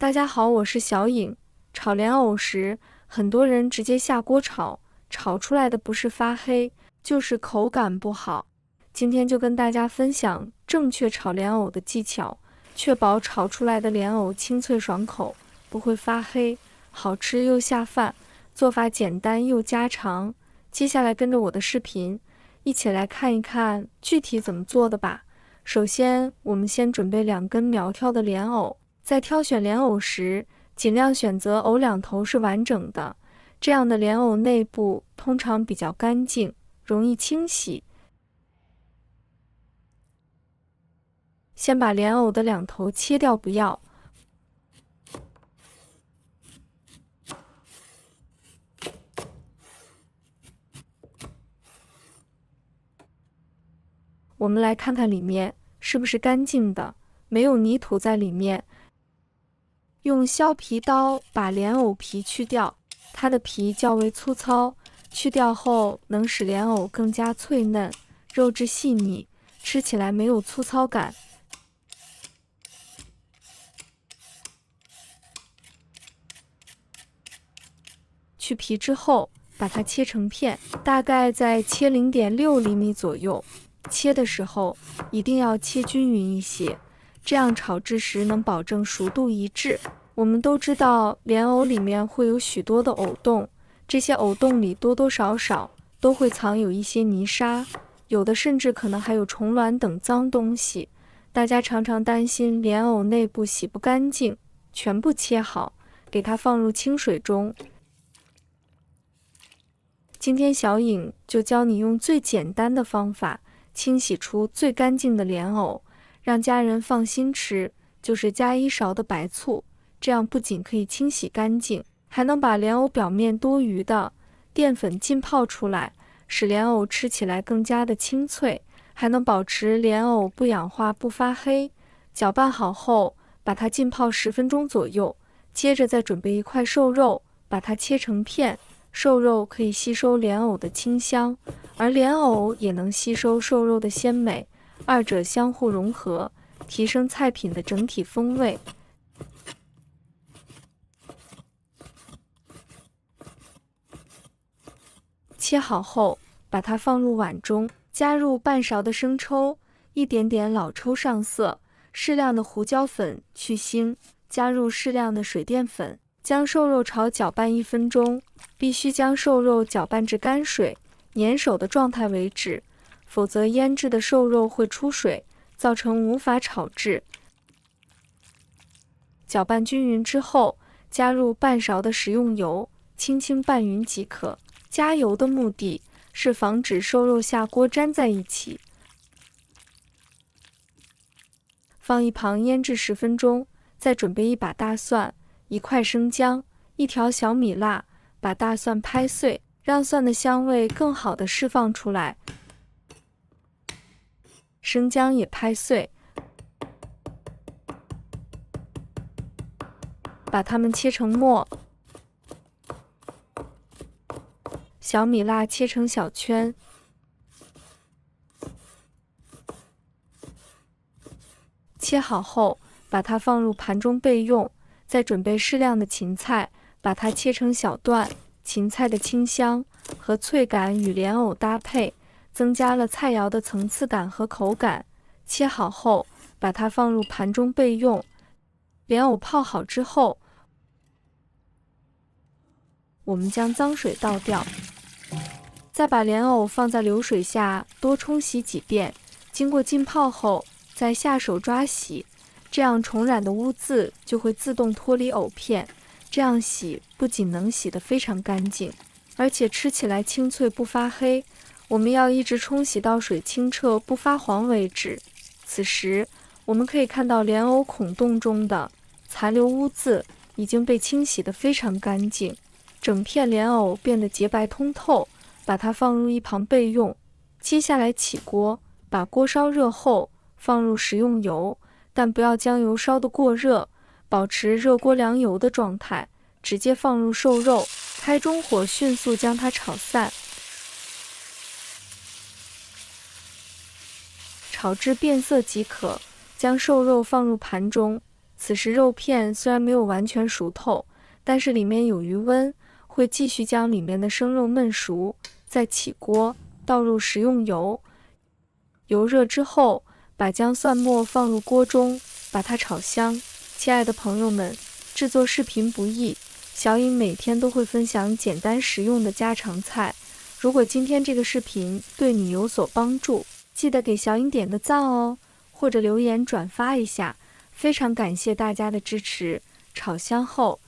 大家好，我是小颖。炒莲藕时，很多人直接下锅炒，炒出来的不是发黑，就是口感不好。今天就跟大家分享正确炒莲藕的技巧，确保炒出来的莲藕清脆爽口，不会发黑，好吃又下饭。做法简单又家常。接下来跟着我的视频，一起来看一看具体怎么做的吧。首先，我们先准备2根苗条的莲藕。在挑选莲藕时，尽量选择藕两头是完整的，这样的莲藕内部通常比较干净，容易清洗。先把莲藕的2头切掉不要。我们来看看里面是不是干净的，没有泥土在里面。用削皮刀把莲藕皮去掉，它的皮较为粗糙，去掉后能使莲藕更加脆嫩，肉质细腻，吃起来没有粗糙感。去皮之后，把它切成片，大概在切0.6厘米左右。切的时候一定要切均匀一些，这样炒制时能保证熟度一致。我们都知道莲藕里面会有许多的藕洞，这些藕洞里多多少少都会藏有一些泥沙，有的甚至可能还有虫卵等脏东西。大家常常担心莲藕内部洗不干净，全部切好，给它放入清水中。今天小颖就教你用最简单的方法清洗出最干净的莲藕，让家人放心吃，就是加1勺的白醋。这样不仅可以清洗干净，还能把莲藕表面多余的淀粉浸泡出来，使莲藕吃起来更加的清脆，还能保持莲藕不氧化不发黑。搅拌好后，把它浸泡10分钟左右，接着再准备一块瘦肉，把它切成片。瘦肉可以吸收莲藕的清香，而莲藕也能吸收瘦肉的鲜美，二者相互融合，提升菜品的整体风味。切好后，把它放入碗中，加入半勺的生抽，一点点老抽上色，适量的胡椒粉去腥，加入适量的水淀粉，将瘦肉炒搅拌1分钟，必须将瘦肉搅拌至干水、粘手的状态为止，否则腌制的瘦肉会出水，造成无法炒制。搅拌均匀之后，加入半勺的食用油，轻轻拌匀即可。加油的目的是防止瘦肉下锅粘在一起。放一旁腌制10分钟，再准备1把大蒜、1块生姜、1条小米辣，把大蒜拍碎，让蒜的香味更好的释放出来。生姜也拍碎，把它们切成末。小米辣切成小圈，切好后把它放入盘中备用。再准备适量的芹菜，把它切成小段。芹菜的清香和脆感与莲藕搭配，增加了菜肴的层次感和口感。切好后把它放入盘中备用。莲藕泡好之后，我们将脏水倒掉，再把莲藕放在流水下多冲洗几遍，经过浸泡后再下手抓洗，这样虫卵的污渍就会自动脱离藕片。这样洗不仅能洗得非常干净，而且吃起来清脆不发黑。我们要一直冲洗到水清澈不发黄为止。此时我们可以看到莲藕孔洞中的残留污渍已经被清洗得非常干净，整片莲藕变得洁白通透，把它放入一旁备用。接下来起锅，把锅烧热后放入食用油，但不要将油烧得过热，保持热锅凉油的状态，直接放入瘦肉，开中火迅速将它炒散。炒至变色即可，将瘦肉放入盘中，此时肉片虽然没有完全熟透，但是里面有余温，会继续将里面的生肉焖熟。再起锅，倒入食用油，油热之后，把姜蒜末放入锅中，把它炒香。亲爱的朋友们，制作视频不易，小颖每天都会分享简单实用的家常菜。如果今天这个视频对你有所帮助，记得给小颖点个赞哦，或者留言转发一下，非常感谢大家的支持。炒香后，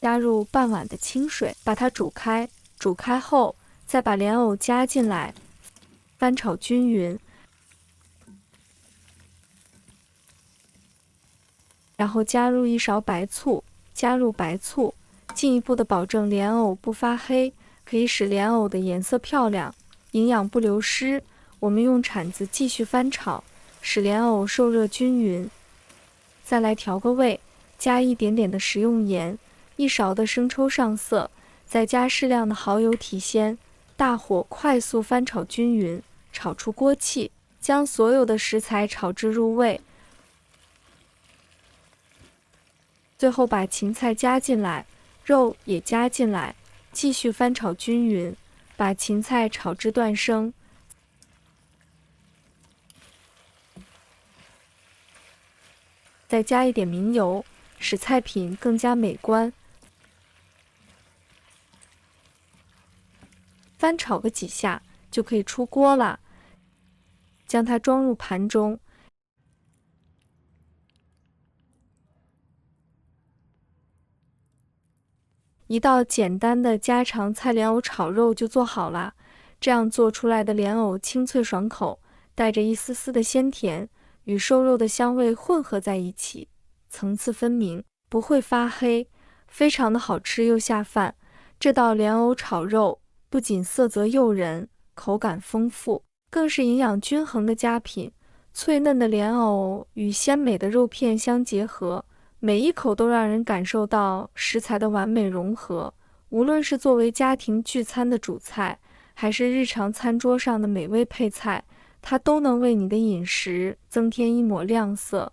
加入半碗的清水，把它煮开。煮开后，再把莲藕加进来，翻炒均匀，然后加入1勺白醋。加入白醋，进一步的保证莲藕不发黑，可以使莲藕的颜色漂亮，营养不流失。我们用铲子继续翻炒，使莲藕受热均匀。再来调个味，加一点点的食用盐，1勺的生抽上色，再加适量的蚝油提鲜。大火快速翻炒均匀，炒出锅气，将所有的食材炒至入味。最后把芹菜加进来，肉也加进来，继续翻炒均匀，把芹菜炒至断生。再加一点明油，使菜品更加美观。翻炒个几下就可以出锅了，将它装入盘中。一道简单的家常菜莲藕炒肉就做好了。这样做出来的莲藕清脆爽口，带着一丝丝的鲜甜，与瘦肉的香味混合在一起，层次分明，不会发黑，非常的好吃又下饭。这道莲藕炒肉不仅色泽诱人，口感丰富，更是营养均衡的佳品。脆嫩的莲藕与鲜美的肉片相结合，每一口都让人感受到食材的完美融合。无论是作为家庭聚餐的主菜，还是日常餐桌上的美味配菜，它都能为你的饮食增添一抹亮色。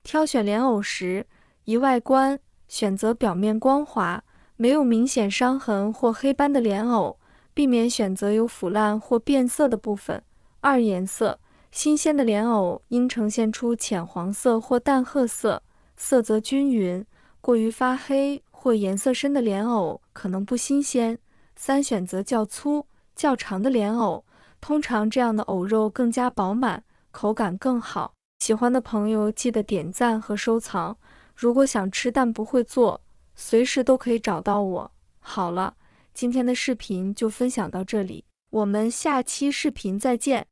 挑选莲藕时，宜外观，选择表面光滑，没有明显伤痕或黑斑的莲藕，避免选择有腐烂或变色的部分。2、颜色，新鲜的莲藕应呈现出浅黄色或淡褐色，色泽均匀。过于发黑或颜色深的莲藕可能不新鲜。3、选择较粗、较长的莲藕，通常这样的藕肉更加饱满，口感更好。喜欢的朋友记得点赞和收藏。如果想吃但不会做，随时都可以找到我。好了，今天的视频就分享到这里，我们下期视频再见。